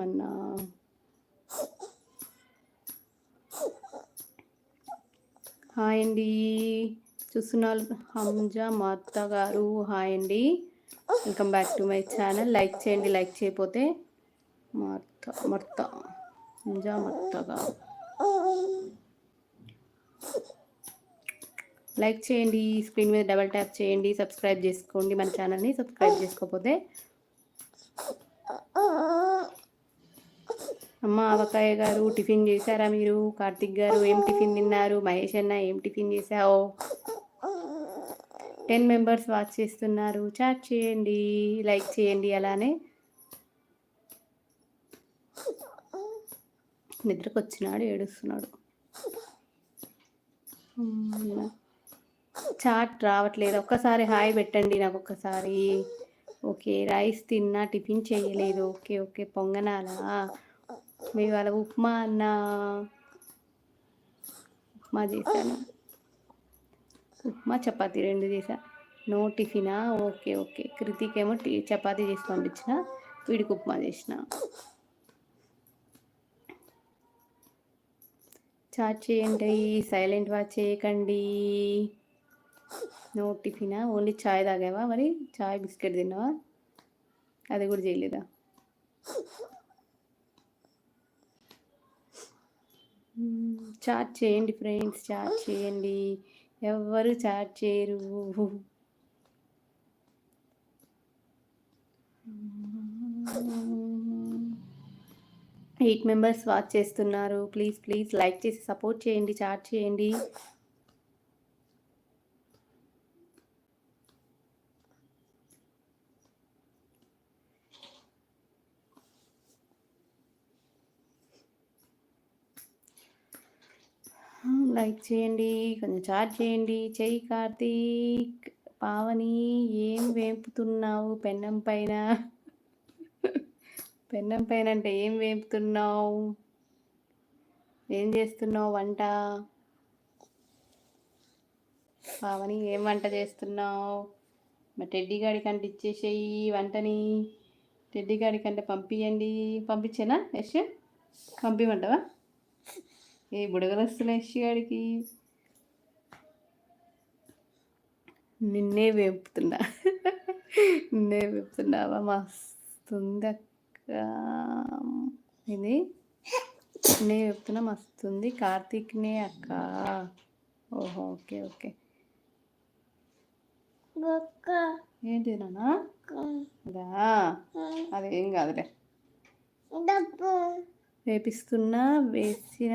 అన్నా హాయ్ అండి, చూస్తున్నారు హంజా మా అత్తగారు. హాయ్ అండి, welcome back to my channel. Like చేయండి, లైక్ చేయకపోతే మర్త హంజా మత్తగారు లైక్ చేయండి, స్క్రీన్ మీద డబల్ ట్యాప్ చేయండి, సబ్స్క్రైబ్ చేసుకోండి మన ఛానల్ని. సబ్స్క్రైబ్ చేసుకోకపోతే అమ్మ ఆవకాయ గారు టిఫిన్ చేశారా మీరు? కార్తిక్ గారు ఏం టిఫిన్ తిన్నారు? మహేష్ అన్న ఏం టిఫిన్ చేశావు? 10 మెంబర్స్ వాచ్ చేస్తున్నారు. చాట్ చేయండి, లైక్ చేయండి. అలానే నిద్రకు వచ్చినాడు, ఏడుస్తున్నాడు. చాట్ రావట్లేదు. ఒక్కసారి హాయ్ పెట్టండి నాకు ఒక్కసారి. ఓకే, రైస్ తిన్నా, టిఫిన్ చేయలేదు. ఓకే ఓకే, పొంగనాలా? మీ వాళ్ళ ఉప్మా అన్న. ఉప్మా చేశాను, ఉప్మా చపాతీ 2 చేశా. నో టిఫినా? Okay okay. కృతిక్ ఏమో చపాతీ చేసి పంపించిన, వీడికి ఉప్మా చేసిన. చాట్ చేయండి, సైలెంట్ వాచ్ చేయకండి. నో టిఫినా? ఓన్లీ చాయ్ తాగావా? మరి చాయ్ బిస్కెట్ తిన్నావా? అది కూడా చేయలేదా? చాట్ చేయండి ఫ్రెండ్స్, చాట్ చేయండి. ఎవ్వరు చాట్ చేయరు. 8 మెంబర్స్ వాచ్ చేస్తున్నారు. ప్లీజ్ ప్లీజ్ లైక్ చేసి సపోర్ట్ చేయండి, చాట్ చేయండి. లైక్ చేయండి, కొంచెం చాట్ చేయండి. చెయ్యి కార్తీక్. పావని ఏం వేపుతున్నావు పెన్నం పైన? పెన్నం పైన అంటే ఏం వేపుతున్నావు? ఏం చేస్తున్నావు వంట? పావని ఏం వంట చేస్తున్నావు? మా టెడ్డీ గాడి కంటే ఇచ్చేసేయి వంటని. టెడ్డీ గాడి కంటే పంపించండి. పంపించేనా యశ్? పంపించమంటావా? ఏ బుడగలు వస్తున్నాయి యశ్ గాడికి. నిన్నే వేపుతున్నా. నిన్నే వేపుతున్నావా? మస్తుందక్క ఇది. నిన్నే వేపుతున్నా, మస్తుంది. కార్తీక్నే అక్క. ఓహో ఓకే ఓకే. ఏంటి నాన్న? అదా, అదేం కాదులే. వేపిస్తున్నా, వేసిన.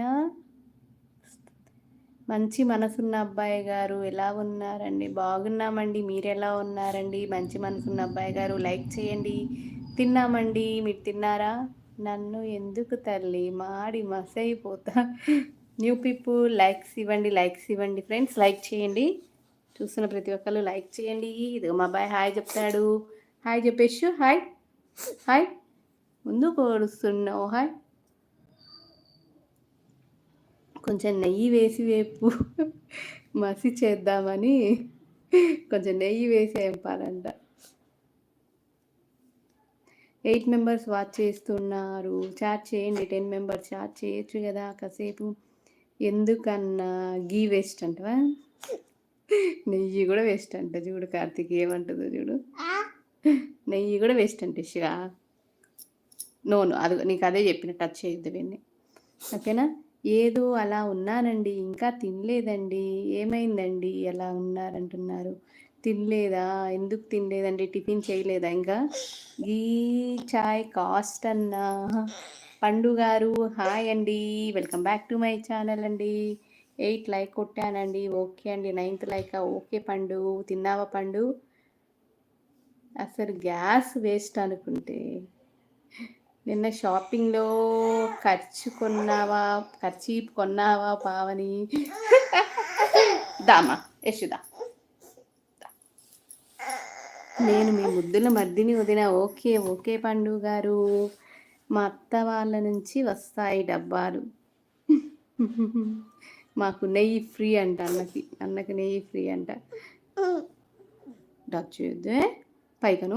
మంచి మనసున్న అబ్బాయి గారు ఎలా ఉన్నారండి? బాగున్నామండి, మీరు ఎలా ఉన్నారండి? మంచి మనసున్న అబ్బాయి గారు లైక్ చేయండి. తిన్నామండి, మీరు తిన్నారా? నన్ను ఎందుకు తల్లి మాడి మసైపోతా. న్యూ పీపుల్ లైక్స్ ఇవ్వండి, లైక్స్ ఇవ్వండి ఫ్రెండ్స్. లైక్ చేయండి, చూస్తున్న ప్రతి ఒక్కరు లైక్ చేయండి. ఇదిగో మా అబ్బాయి హాయ్ చెప్తాడు. హాయ్ చెప్పేసి. Hi hi. ముందు కోడుస్తున్నావు. హాయ్. కొంచెం నెయ్యి వేసి వేపు మసి చేద్దామని కొంచెం నెయ్యి వేసి వేపాలంట. 8 మెంబర్స్ వాచ్ చేస్తున్నారు. చాట్ చేయండి. 10 మెంబర్స్ చాట్ చేయొచ్చు కదా కాసేపు. ఎందుకన్నా గీ వేస్ట్ అంటవా? నెయ్యి కూడా వేస్ట్ అంట. చూడు కార్తీక్ ఏమంటుందో చూడు. నెయ్యి కూడా వేస్ట్ అంటే శివ. నోను అది నీకు అదే చెప్పిన, టచ్ చేయొద్దు వీడిని, ఓకేనా? ఏదో అలా ఉన్నానండి, ఇంకా తినలేదండి. ఏమైందండి ఎలా ఉన్నారంటున్నారు? తినలేదా? ఎందుకు తినలేదండి? టిఫిన్ చేయలేదా ఇంకా? గీ చాయ్ కాస్ట్ అన్నా. పండు గారు హాయ్ అండి, welcome back to my channel అండి. 8 లైక్ కొట్టానండి. ఓకే అండి, 9th లైక్. ఓకే పండు, తిన్నావా పండు? అసలు గ్యాస్ వేస్ట్ అనుకుంటే నిన్న షాపింగ్లో ఖర్చు కొన్నావా పావని? దామా యశుదా, నేను మీ ముద్దుల మర్దిని వదిన. ఓకే ఓకే పండు గారు, మా అత్త వాళ్ళ నుంచి వస్తాయి డబ్బాలు. మాకు నెయ్యి ఫ్రీ అంట. అన్నకి నెయ్యి ఫ్రీ అంట. టచ్ చేయొద్దే. పైకను